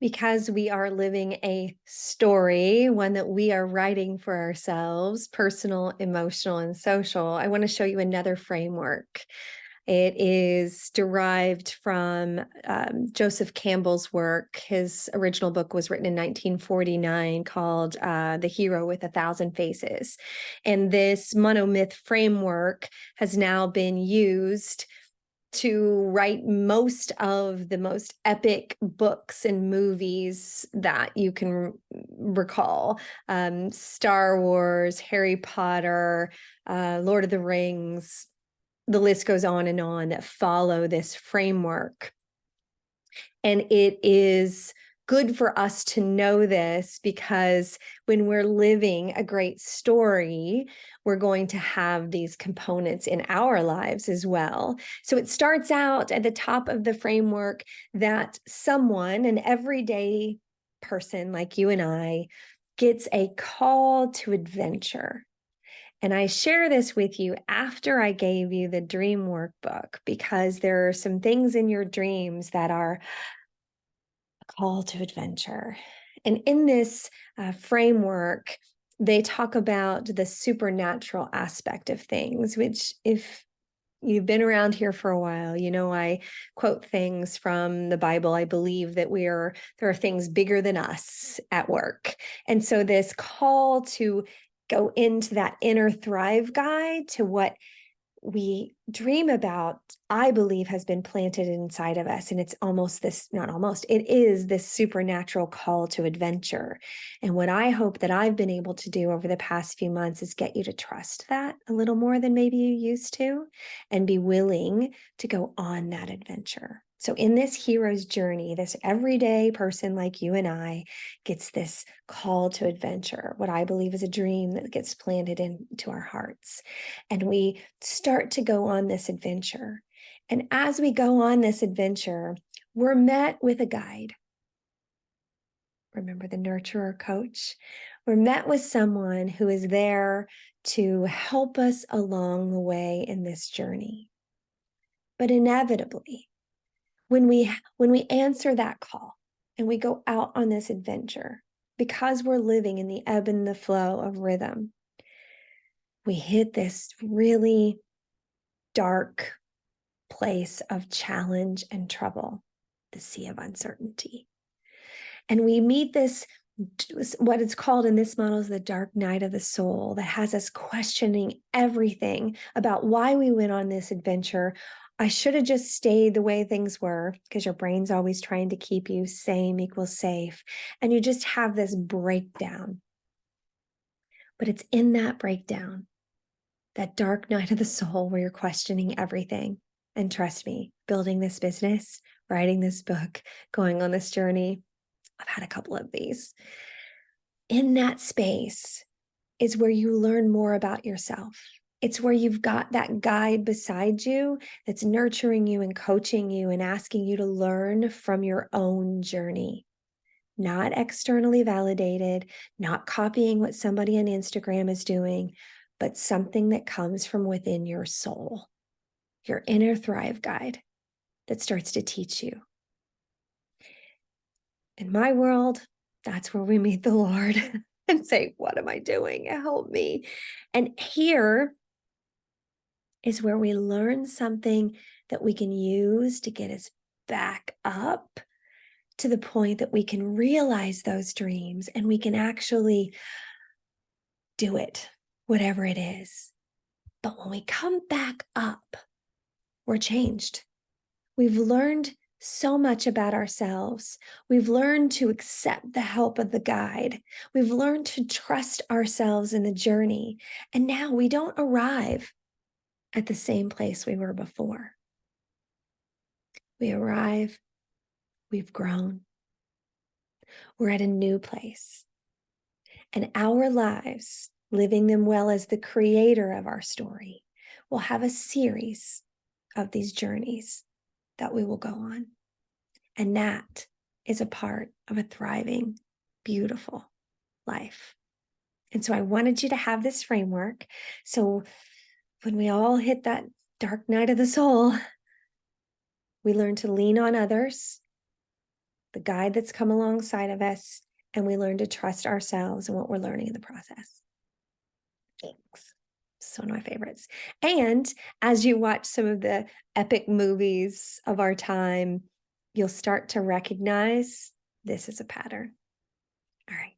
Because we are living a story, one that we are writing for ourselves, personal, emotional, and social, I want to show you another framework. It is derived from Joseph Campbell's work. His original book was written in 1949 called The Hero with a Thousand Faces. And this monomyth framework has now been used to write most of the most epic books and movies that you can recall. Star Wars, Harry Potter, Lord of the Rings, the list goes on that follow this framework. And it is good for us to know this because when we're living a great story, we're going to have these components in our lives as well. So it starts out at the top of the framework that someone, an everyday person like you and I, gets a call to adventure. And I share this with you after I gave you the dream workbook because there are some things in your dreams that are call to adventure. And in this framework, they talk about the supernatural aspect of things, which, if you've been around here for a while, you know I quote things from the Bible. I believe that there are things bigger than us at work. And so this call to go into that inner thrive guide to what we dream about, I believe, has been planted inside of us. And it's almost this, not almost, it is this supernatural call to adventure. And what I hope that I've been able to do over the past few months is get you to trust that a little more than maybe you used to, and be willing to go on that adventure. So in this hero's journey, this everyday person like you and I gets this call to adventure, what I believe is a dream that gets planted into our hearts. And we start to go on this adventure. And as we go on this adventure, we're met with a guide. Remember the nurturer coach? We're met with someone who is there to help us along the way in this journey. But inevitably, when we answer that call and we go out on this adventure, because we're living in the ebb and the flow of rhythm, we hit this really dark place of challenge and trouble, the sea of uncertainty. And we meet this, what it's called in this model is the dark night of the soul, that has us questioning everything about why we went on this adventure. I should have just stayed the way things were, because your brain's always trying to keep you same equals safe. And you just have this breakdown. But it's in that breakdown, that dark night of the soul, where you're questioning everything. And trust me, building this business, writing this book, going on this journey, I've had a couple of these. In that space is where you learn more about yourself. It's where you've got that guide beside you that's nurturing you and coaching you and asking you to learn from your own journey. Not externally validated, not copying what somebody on Instagram is doing, but something that comes from within your soul, your inner thrive guide that starts to teach you. In my world, that's where we meet the Lord and say, what am I doing? Help me. And here is where we learn something that we can use to get us back up to the point that we can realize those dreams and we can actually do it, whatever it is. But when we come back up, we're changed. We've learned so much about ourselves. We've learned to accept the help of the guide. We've learned to trust ourselves in the journey. And now we don't arrive at the same place we were before. We arrive, we've grown. We're at a new place. And our lives, living them well as the creator of our story, will have a series of these journeys that we will go on. And that is a part of a thriving, beautiful life. And so I wanted you to have this framework. So when we all hit that dark night of the soul, we learn to lean on others. the guide that's come alongside of us, and we learn to trust ourselves and what we're learning in the process. Thanks. It's one of my favorites. And as you watch some of the epic movies of our time, you'll start to recognize this is a pattern. All right.